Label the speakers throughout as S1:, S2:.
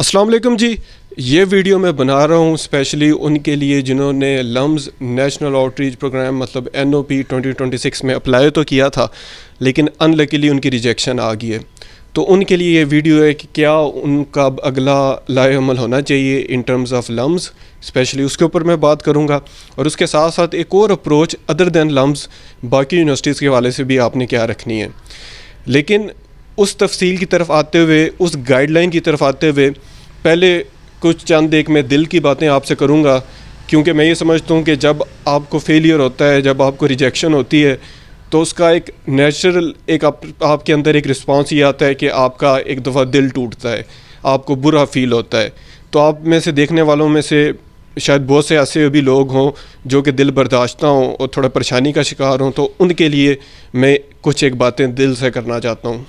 S1: السلام علیکم جی. یہ ویڈیو میں بنا رہا ہوں اسپیشلی ان کے لیے جنہوں نے LUMS national outreach program مطلب NOP 2026 میں اپلائی تو کیا تھا لیکن ان لکیلی ان کی ریجیکشن آ گئی ہے. تو ان کے لیے یہ ویڈیو ہے کہ کیا ان کا اگلا لائحہ عمل ہونا چاہیے in terms of LUMS, specially اس کے اوپر میں بات کروں گا. اور اس کے ساتھ ساتھ ایک اور اپروچ ادر دین لمز باقی یونیورسٹیز کے حوالے سے بھی آپ نے کیا رکھنی ہے. لیکن اس تفصیل کی طرف آتے ہوئے، اس گائیڈ لائن کی طرف آتے ہوئے پہلے کچھ چند ایک میں دل کی باتیں آپ سے کروں گا، کیونکہ میں یہ سمجھتا ہوں کہ جب آپ کو فیلئر ہوتا ہے، جب آپ کو ریجیکشن ہوتی ہے تو اس کا ایک نیچرل ایک آپ کے اندر ایک رسپانس یہ آتا ہے کہ آپ کا ایک دفعہ دل ٹوٹتا ہے، آپ کو برا فیل ہوتا ہے. تو آپ میں سے دیکھنے والوں میں سے شاید بہت سے ایسے بھی لوگ ہوں جو کہ دل برداشتہ ہوں اور تھوڑا پریشانی کا شکار ہوں، تو ان کے لیے میں کچھ ایک باتیں دل سے کرنا چاہتا ہوں.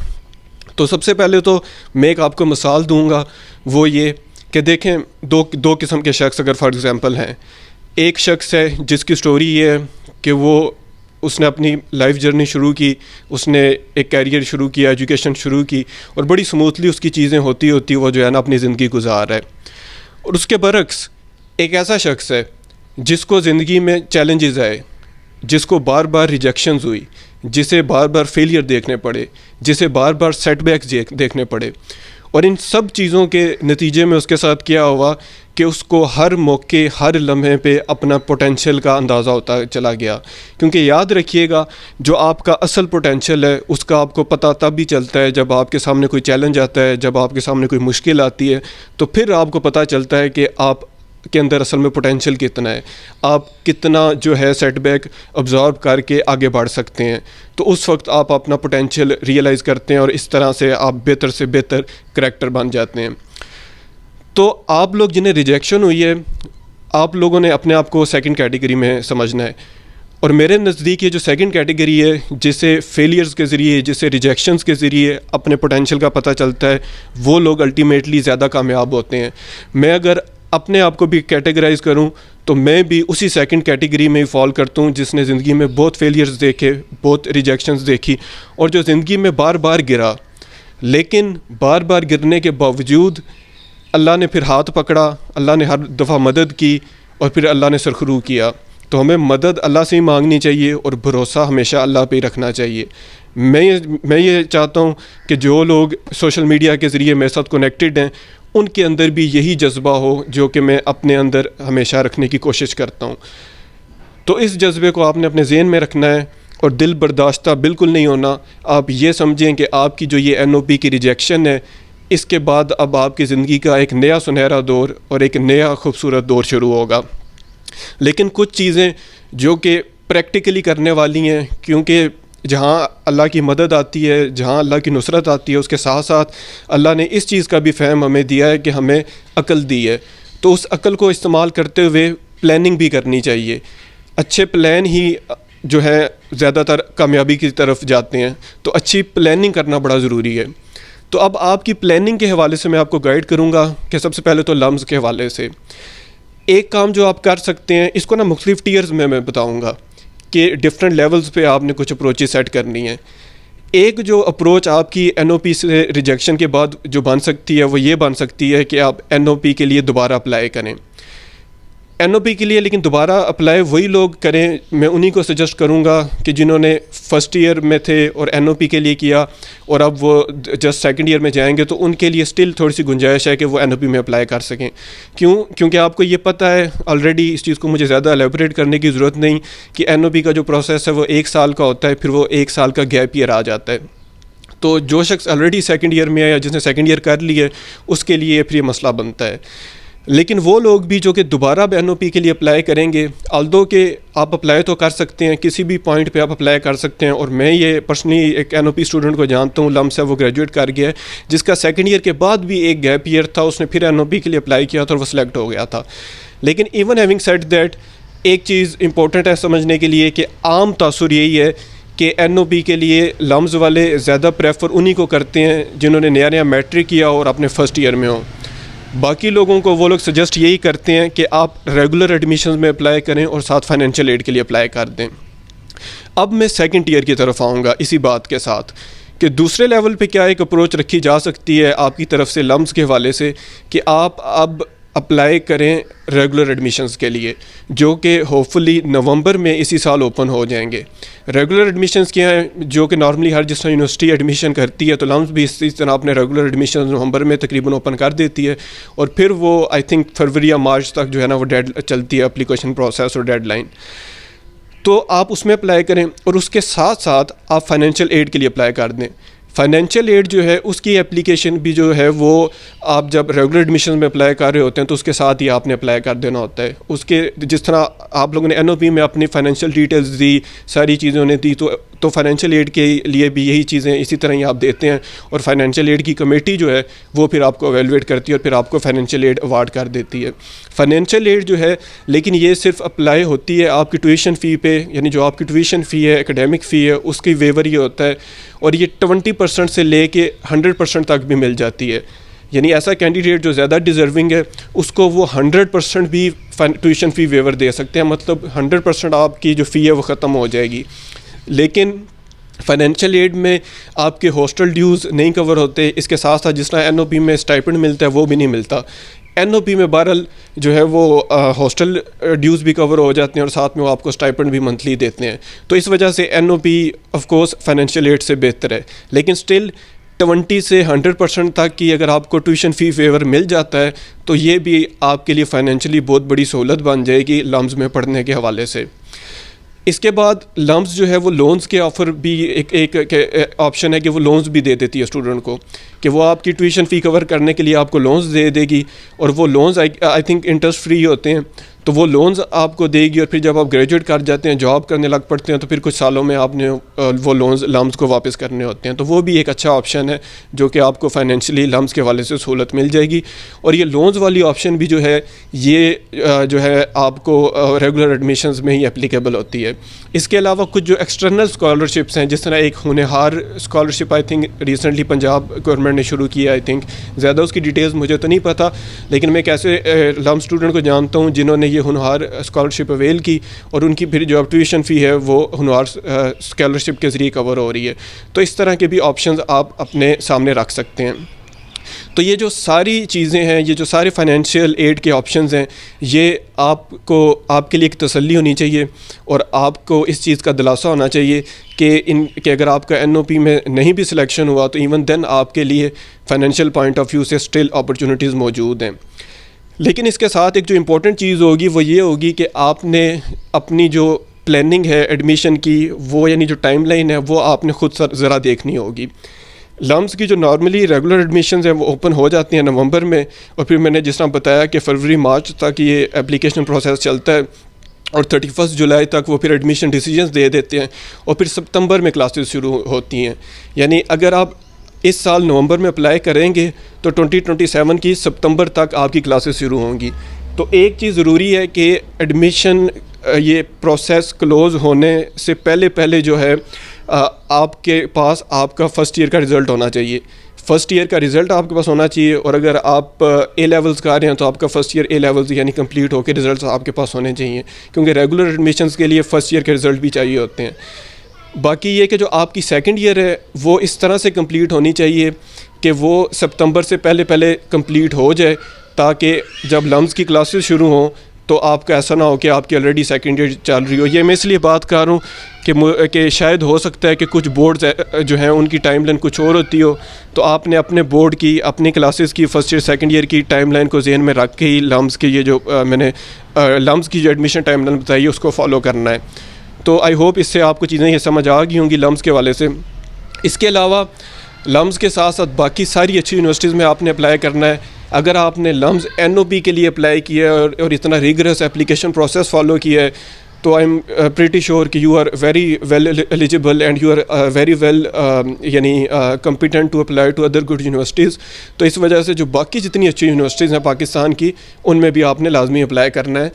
S1: تو سب سے پہلے تو میں ایک آپ کو مثال دوں گا، وہ یہ کہ دیکھیں دو قسم کے شخص اگر فار ایگزامپل ہیں. ایک شخص ہے جس کی سٹوری یہ ہے کہ اس نے اپنی لائف جرنی شروع کی، اس نے ایک کیریئر شروع کیا، ایجوکیشن شروع کی اور بڑی سموتھلی اس کی چیزیں ہوتی وہ جو ہے نا اپنی زندگی گزار رہا ہے. اور اس کے برعکس ایک ایسا شخص ہے جس کو زندگی میں چیلنجز آئے، جس کو بار بار ریجیکشنز ہوئی، جسے بار بار فیلئر دیکھنے پڑے، جسے بار بار سیٹ بیکس دیکھنے پڑے. اور ان سب چیزوں کے نتیجے میں اس کے ساتھ کیا ہوا کہ اس کو ہر موقع، ہر لمحے پہ اپنا پوٹینشیل کا اندازہ ہوتا چلا گیا. کیونکہ یاد رکھیے گا، جو آپ کا اصل پوٹینشیل ہے اس کا آپ کو پتہ تب بھی چلتا ہے جب آپ کے سامنے کوئی چیلنج آتا ہے، جب آپ کے سامنے کوئی مشکل آتی ہے، تو پھر آپ کو پتہ چلتا ہے کہ آپ کے اندر اصل میں پوٹینشیل کتنا ہے، آپ کتنا جو ہے سیٹ بیک ابزارب کر کے آگے بڑھ سکتے ہیں. تو اس وقت آپ اپنا پوٹینشیل ریئلائز کرتے ہیں اور اس طرح سے آپ بہتر سے بہتر کریکٹر بن جاتے ہیں. تو آپ لوگ جنہیں ریجیکشن ہوئی ہے، آپ لوگوں نے اپنے آپ کو سیکنڈ کیٹیگری میں سمجھنا ہے. اور میرے نزدیک یہ جو سیکنڈ کیٹیگری ہے، جسے فیلیئرز کے ذریعے، جسے ریجیکشنز کے ذریعے اپنے پوٹینشیل کا پتہ چلتا ہے، وہ لوگ الٹیمیٹلی زیادہ کامیاب ہوتے ہیں. میں اگر اپنے آپ کو بھی کیٹیگرائز کروں تو میں بھی اسی سیکنڈ کیٹیگری میں ہی فال کرتا ہوں، جس نے زندگی میں بہت فیلیئرز دیکھے، بہت ریجیکشنز دیکھی، اور جو زندگی میں بار بار گرا. لیکن بار بار گرنے کے باوجود اللہ نے پھر ہاتھ پکڑا، اللہ نے ہر دفعہ مدد کی اور پھر اللہ نے سرخرو کیا. تو ہمیں مدد اللہ سے ہی مانگنی چاہیے اور بھروسہ ہمیشہ اللہ پہ ہی رکھنا چاہیے. میں یہ چاہتا ہوں کہ جو لوگ سوشل میڈیا کے ذریعے میرے ساتھ کنیکٹڈ ہیں، ان کے اندر بھی یہی جذبہ ہو جو کہ میں اپنے اندر ہمیشہ رکھنے کی کوشش کرتا ہوں. تو اس جذبے کو آپ نے اپنے ذہن میں رکھنا ہے اور دل برداشتہ بالکل نہیں ہونا. آپ یہ سمجھیں کہ آپ کی جو یہ NOP کی ریجیکشن ہے، اس کے بعد اب آپ کی زندگی کا ایک نیا سنہرا دور اور ایک نیا خوبصورت دور شروع ہوگا. لیکن کچھ چیزیں جو کہ پریکٹیکلی کرنے والی ہیں، کیونکہ جہاں اللہ کی مدد آتی ہے، جہاں اللہ کی نصرت آتی ہے، اس کے ساتھ ساتھ اللہ نے اس چیز کا بھی فہم ہمیں دیا ہے کہ ہمیں عقل دی ہے. تو اس عقل کو استعمال کرتے ہوئے پلاننگ بھی کرنی چاہیے. اچھے پلان ہی جو ہے زیادہ تر کامیابی کی طرف جاتے ہیں. تو اچھی پلاننگ کرنا بڑا ضروری ہے. تو اب آپ کی پلاننگ کے حوالے سے میں آپ کو گائیڈ کروں گا کہ سب سے پہلے تو لمز کے حوالے سے ایک کام جو آپ کر سکتے ہیں، اس کو نا مختلف ٹیئرز میں بتاؤں گا کہ ڈفرینٹ لیولز پہ آپ نے کچھ اپروچز سیٹ کرنی ہیں. ایک جو اپروچ آپ کی NOP سے ریجیکشن کے بعد جو بن سکتی ہے، وہ یہ بن سکتی ہے کہ آپ NOP کے لیے دوبارہ اپلائی کریں. NOP کے لیے لیکن دوبارہ اپلائی وہی لوگ کریں، میں انہی کو سجیسٹ کروں گا کہ جنہوں نے فرسٹ ایئر میں تھے اور NOP کے لیے کیا اور اب وہ جسٹ سیکنڈ ایئر میں جائیں گے، تو ان کے لیے سٹل تھوڑی سی گنجائش ہے کہ وہ NOP میں اپلائی کر سکیں. کیونکہ آپ کو یہ پتہ ہے آلریڈی، اس چیز کو مجھے زیادہ الیبوریٹ کرنے کی ضرورت نہیں کہ NOP کا جو پروسیس ہے وہ 1 سال کا ہوتا ہے، پھر وہ 1 سال کا گیپ ایئر آ جاتا ہے. تو جو شخص آلریڈی سیکنڈ ایئر میں ہے یا جس نے سیکنڈ ایئر کر لی ہے، اس کے لیے پھر یہ مسئلہ بنتا ہے. لیکن وہ لوگ بھی جو کہ دوبارہ NOP کے لیے اپلائی کریں گے، آلدو کہ آپ اپلائی تو کر سکتے ہیں، کسی بھی پوائنٹ پہ آپ اپلائی کر سکتے ہیں. اور میں یہ پرسنلی ایک NOP اسٹوڈنٹ کو جانتا ہوں، لمز ہے، وہ گریجویٹ کر گیا ہے، جس کا سیکنڈ ایئر کے بعد بھی ایک گیپ ایئر تھا، اس نے پھر NOP کے لیے اپلائی کیا تھا اور وہ سلیکٹ ہو گیا تھا. لیکن ایون ہیونگ سیڈ دیٹ، ایک چیز امپورٹنٹ ہے سمجھنے کے لیے کہ عام تاثر یہی ہے کہ NOP کے لیے لمز والے زیادہ پریفر انہی کو کرتے ہیں جنہوں نے نیا میٹرک کیا اور اپنے فرسٹ ایئر میں ہوں. باقی لوگوں کو وہ لوگ سجیسٹ یہی کرتے ہیں کہ آپ ریگولر ایڈمیشنز میں اپلائی کریں اور ساتھ فائنینشیل ایڈ کے لیے اپلائی کر دیں. اب میں سیکنڈ ایئر کی طرف آؤں گا اسی بات کے ساتھ کہ دوسرے لیول پہ کیا ایک اپروچ رکھی جا سکتی ہے آپ کی طرف سے لمز کے حوالے سے کہ آپ اب اپلائی کریں ریگولر ایڈمیشنز کے لیے، جو کہ ہوپ فلی نومبر میں اسی سال اوپن ہو جائیں گے۔ ریگولر ایڈمیشنز کیا ہیں، جو کہ نارملی ہر جس طرح یونیورسٹی ایڈمیشن کرتی ہے تو لمز بھی اسی طرح اپنے ریگولر ایڈمیشنز نومبر میں تقریباً اوپن کر دیتی ہے، اور پھر وہ آئی تھنک فروری یا مارچ تک جو ہے نا وہ ڈیڈ چلتی ہے اپلیکیشن پروسیس اور ڈیڈ لائن۔ تو آپ اس میں اپلائی کریں، اور اس کے ساتھ ساتھ آپ فائنینشیل ایڈ کے لیے اپلائی کر دیں۔ فائنینشیل ایڈ جو ہے اس کی اپلیکیشن بھی جو ہے وہ آپ جب ریگولر ایڈمیشن میں اپلائی کر رہے ہوتے ہیں تو اس کے ساتھ ہی آپ نے اپلائی کر دینا ہوتا ہے۔ اس کے جس طرح آپ لوگوں نے این او پی میں اپنی فائنینشیل ڈیٹیلز دی، ساری چیزیں انہیں دی، تو فائنینشیل ایڈ کے لیے بھی یہی چیزیں اسی طرح ہی آپ دیتے ہیں، اور فائنینشیل ایڈ کی کمیٹی جو ہے وہ پھر آپ کو ایویلویٹ کرتی ہے اور پھر آپ کو فائنینشیل ایڈ اوارڈ کر دیتی ہے۔ فائنینشیل ایڈ جو ہے لیکن یہ صرف اپلائی ہوتی ہے آپ کی ٹیوشن فی پہ، یعنی جو آپ کی ٹیوشن فی ہے، اکیڈیمک فی ہے، اس کی ویور یہ ہوتا ہے، اور یہ 20% سے لے کے 100% تک بھی مل جاتی ہے۔ یعنی ایسا کینڈیڈیٹ جو زیادہ ڈیزرونگ ہے اس کو وہ 100% بھی ٹیوشن فی ویور دے سکتے ہیں، مطلب 100% آپ کی جو فی ہے وہ ختم ہو جائے گی۔ لیکن فائنینشیل ایڈ میں آپ کے ہاسٹل ڈیوز نہیں کور ہوتے، اس کے ساتھ ساتھ جس طرح این او پی میں اسٹائپنڈ ملتا ہے وہ بھی نہیں ملتا۔ این او پی میں بہرحال جو ہے وہ ہاسٹل ڈیوز بھی کور ہو جاتے ہیں، اور ساتھ میں وہ آپ کو اسٹائپنڈ بھی منتھلی دیتے ہیں، تو اس وجہ سے N O P of course financial aid سے بہتر ہے۔ لیکن اسٹل 20 سے 100% تک کی اگر آپ کو ٹیوشن فی فیور مل جاتا ہے تو یہ بھی آپ کے لیے فائنینشلی بہت بڑی سہولت بن جائے گی لمز میں پڑھنے کے حوالے سے۔ اس کے بعد لمز جو ہے وہ لونز کے آفر بھی ایک آپشن ہے کہ وہ لونز بھی دے دیتی ہے اسٹوڈنٹ کو، کہ وہ آپ کی ٹیوشن فی کور کرنے کے لیے آپ کو لونز دے دے گی، اور وہ loans I think interest free ہوتے ہیں، تو وہ لونز آپ کو دے گی، اور پھر جب آپ گریجویٹ کر جاتے ہیں، جاب کرنے لگ پڑتے ہیں، تو پھر کچھ سالوں میں آپ نے وہ لونز لمز کو واپس کرنے ہوتے ہیں، تو وہ بھی ایک اچھا آپشن ہے جو کہ آپ کو فائنینشلی لمز کے حوالے سے سہولت مل جائے گی۔ اور یہ لونز والی آپشن بھی جو ہے یہ جو ہے آپ کو ریگولر ایڈمیشنز میں ہی اپلیکیبل ہوتی ہے۔ اس کے علاوہ کچھ جو ایکسٹرنل اسکالرشپس ہیں، جس طرح ایک Honhaar scholarship I think recently Punjab government نے شروع کیا، آئی تھنک زیادہ اس کی ڈیٹیلز مجھے تو نہیں پتہ، لیکن میں ایک ایسے لم اسٹوڈنٹ کو جانتا ہوں جنہوں نے یہ ہونہار اسکالرشپ اویل کی، اور ان کی پھر جو ٹیوشن فی ہے وہ ہونہار اسکالرشپ کے ذریعے کور ہو رہی ہے۔ تو اس طرح کے بھی آپشنز آپ اپنے سامنے رکھ سکتے ہیں۔ تو یہ جو ساری چیزیں ہیں، یہ جو سارے فائنینشیل ایڈ کے آپشنز ہیں، یہ آپ کے لیے ایک تسلی ہونی چاہیے، اور آپ کو اس چیز کا دلاسا ہونا چاہیے کہ اگر آپ کا این او پی میں نہیں بھی سلیکشن ہوا تو ایون دین آپ کے لیے فائنینشیل پوائنٹ آف ویو سے اسٹل اپرچونیٹیز موجود ہیں۔ لیکن اس کے ساتھ ایک جو امپورٹنٹ چیز ہوگی وہ یہ ہوگی کہ آپ نے اپنی جو پلاننگ ہے ایڈمیشن کی، وہ یعنی جو ٹائم لائن ہے وہ آپ نے خود ذرا دیکھنی ہوگی۔ لمز کی جو نارملی ریگولر ایڈمیشنز ہیں وہ اوپن ہو جاتی ہیں نومبر میں، اور پھر میں نے جس طرح بتایا کہ فروری مارچ تک یہ اپلیکیشن پروسیس چلتا ہے، اور 31 جولائی تک وہ پھر ایڈمیشن ڈیسیجنز دے دیتے ہیں، اور پھر ستمبر میں کلاسز شروع ہوتی ہیں۔ یعنی اگر آپ اس سال نومبر میں اپلائی کریں گے تو 2027 کی ستمبر تک آپ کی کلاسز شروع ہوں گی۔ تو ایک چیز ضروری ہے کہ ایڈمیشن یہ پروسیس کلوز ہونے سے پہلے جو ہے آپ کے پاس آپ کا فرسٹ ایئر کا رزلٹ ہونا چاہیے۔ فرسٹ ایئر کا رزلٹ آپ کے پاس ہونا چاہیے، اور اگر آپ اے لیولز کر رہے ہیں تو آپ کا فرسٹ ایئر اے لیولز یعنی کمپلیٹ ہو کے رزلٹس آپ کے پاس ہونے چاہیے، کیونکہ ریگولر ایڈمیشنز کے لیے فرسٹ ایئر کے رزلٹ بھی چاہیے ہوتے ہیں۔ باقی یہ کہ جو آپ کی سیکنڈ ایئر ہے وہ اس طرح سے کمپلیٹ ہونی چاہیے کہ وہ ستمبر سے پہلے کمپلیٹ ہو جائے، تاکہ جب لمز کی کلاسز شروع ہوں تو آپ کا ایسا نہ ہو کہ آپ کی آلریڈی سیکنڈ ایئر چل رہی ہو۔ یہ میں اس لیے بات کر رہا ہوں کہ شاید ہو سکتا ہے کہ کچھ بورڈز جو ہیں ان کی ٹائم لائن کچھ اور ہوتی ہو، تو آپ نے اپنے بورڈ کی، اپنی کلاسز کی فرسٹ ایئر سیکنڈ ایئر کی ٹائم لائن کو ذہن میں رکھ کے ہی لمز کی یہ جو میں نے لمز کی جو ایڈمیشن ٹائم لائن بتائی ہے اس کو فالو کرنا ہے۔ تو آئی ہوپ اس سے آپ کو چیزیں یہ سمجھ آ گئی ہوں گی لمز کے والے سے۔ اس کے علاوہ لمز کے ساتھ ساتھ باقی ساری اچھی یونیورسٹیز میں آپ نے اپلائی کرنا ہے۔ اگر آپ نے لمز این او پی کے لیے اپلائی کیا ہے اور اتنا ریگرس اپلیکیشن پروسیس فالو کیا ہے تو آئی ایم پریٹی شیور کہ you are very well eligible and you are very well یعنی competent to apply to other good universities. تو اس وجہ سے جو باقی جتنی اچھی یونیورسٹیز ہیں پاکستان کی ان میں بھی آپ نے لازمی اپلائی کرنا ہے۔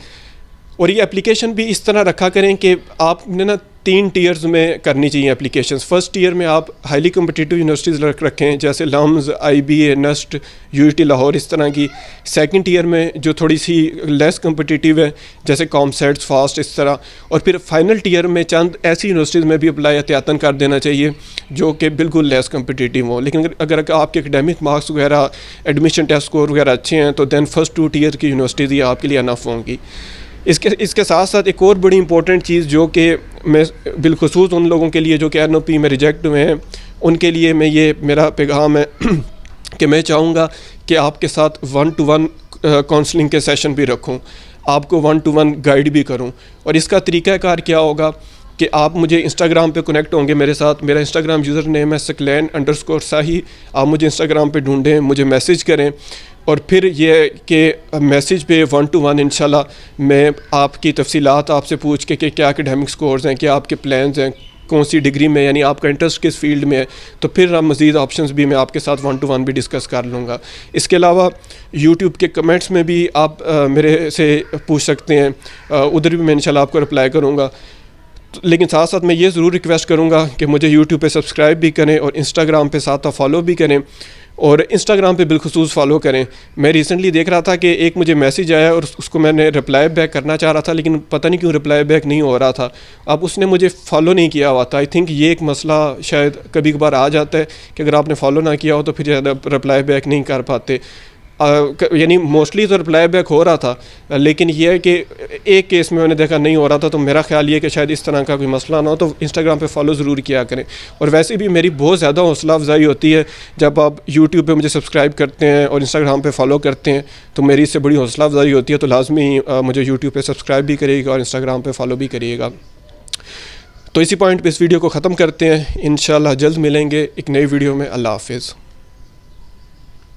S1: اور یہ اپلیکیشن بھی اس طرح رکھا کریں کہ آپ نے نا 3 ٹیئرز میں کرنی چاہیے اپلیکیشنز. فرسٹ ٹیئر میں آپ ہائیلی کمپٹیٹیو یونیورسٹیز رکھیں جیسے LUMS, IBA, NUST, UET Lahore, اس طرح کی. سیکنڈ ٹیئر میں جو تھوڑی سی لیس کمپٹیٹیو ہے جیسے کامسیٹس, فاسٹ, اس طرح. اور پھر فائنل ٹیئر میں چند ایسی یونیورسٹیز میں بھی اپلائی احتیاطاً کر دینا چاہیے جو کہ بالکل لیس کمپٹیٹیو ہوں. لیکن اگر آپ کے اکیڈیمک مارکس وغیرہ, ایڈمیشن ٹیسٹ اسکور وغیرہ اچھے ہیں تو دین فرسٹ 2 ٹیئر کی یونیورسٹیز یہ آپ کے لیے انف ہوں گی. اس کے ساتھ ساتھ ایک اور بڑی امپورٹنٹ چیز جو کہ میں بالخصوص ان لوگوں کے لیے جو کہ NOP میں ریجیکٹ ہوئے ہیں ان کے لیے میں یہ میرا پیغام ہے کہ میں چاہوں گا کہ آپ کے ساتھ 1-to-1 کاؤنسلنگ کے سیشن بھی رکھوں, آپ کو 1-to-1 گائیڈ بھی کروں. اور اس کا طریقہ کار کیا ہوگا کہ آپ مجھے انسٹاگرام پہ کنیکٹ ہوں گے میرے ساتھ. میرا انسٹاگرام یوزر نیم ہے Saklan_Sahi. آپ مجھے انسٹاگرام پہ ڈھونڈیں, مجھے میسیج کریں, اور پھر یہ کہ میسیج پہ 1-to-1 انشاءاللہ میں آپ کی تفصیلات آپ سے پوچھ کے کہ کیا اکیڈیمک سکورز ہیں, کیا آپ کے پلانز ہیں, کون سی ڈگری میں, یعنی آپ کا انٹرسٹ کس فیلڈ میں ہے, تو پھر مزید آپشنز بھی میں آپ کے ساتھ 1-to-1 بھی ڈسکس کر لوں گا. اس کے علاوہ یوٹیوب کے کمنٹس میں بھی آپ میرے سے پوچھ سکتے ہیں, ادھر بھی میں انشاءاللہ آپ کو رپلائی کروں گا. لیکن ساتھ ساتھ میں یہ ضرور ریکویسٹ کروں گا کہ مجھے یوٹیوب پہ سبسکرائب بھی کریں اور انسٹاگرام پہ ساتھ فالو بھی کریں, اور انسٹاگرام پہ بالخصوص فالو کریں. میں ریسنٹلی دیکھ رہا تھا کہ ایک مجھے میسیج آیا اور اس کو میں نے رپلائی بیک کرنا چاہ رہا تھا لیکن پتہ نہیں کیوں رپلائی بیک نہیں ہو رہا تھا. اب اس نے مجھے فالو نہیں کیا ہوا تھا. آئی تھنک یہ ایک مسئلہ شاید کبھی کبھار آ جاتا ہے کہ اگر آپ نے فالو نہ کیا ہو تو پھر رپلائی بیک نہیں کر پاتے. یعنی موسٹلی تو رپلائی بیک ہو رہا تھا, لیکن یہ ہے کہ ایک کیس میں نے دیکھا نہیں ہو رہا تھا, تو میرا خیال یہ کہ شاید اس طرح کا کوئی مسئلہ نہ ہو. تو انسٹاگرام پہ فالو ضرور کیا کریں. اور ویسے بھی میری بہت زیادہ حوصلہ افزائی ہوتی ہے جب آپ یوٹیوب پہ مجھے سبسکرائب کرتے ہیں اور انسٹاگرام پہ فالو کرتے ہیں, تو میری اس سے بڑی حوصلہ افزائی ہوتی ہے. تو لازمی مجھے یوٹیوب پہ سبسکرائب بھی کریے گا اور انسٹاگرام پہ فالو بھی کریے گا. تو اسی پوائنٹ پہ اس ویڈیو کو ختم کرتے ہیں. انشاءاللہ جلد ملیں گے ایک نئی ویڈیو میں. اللہ حافظ.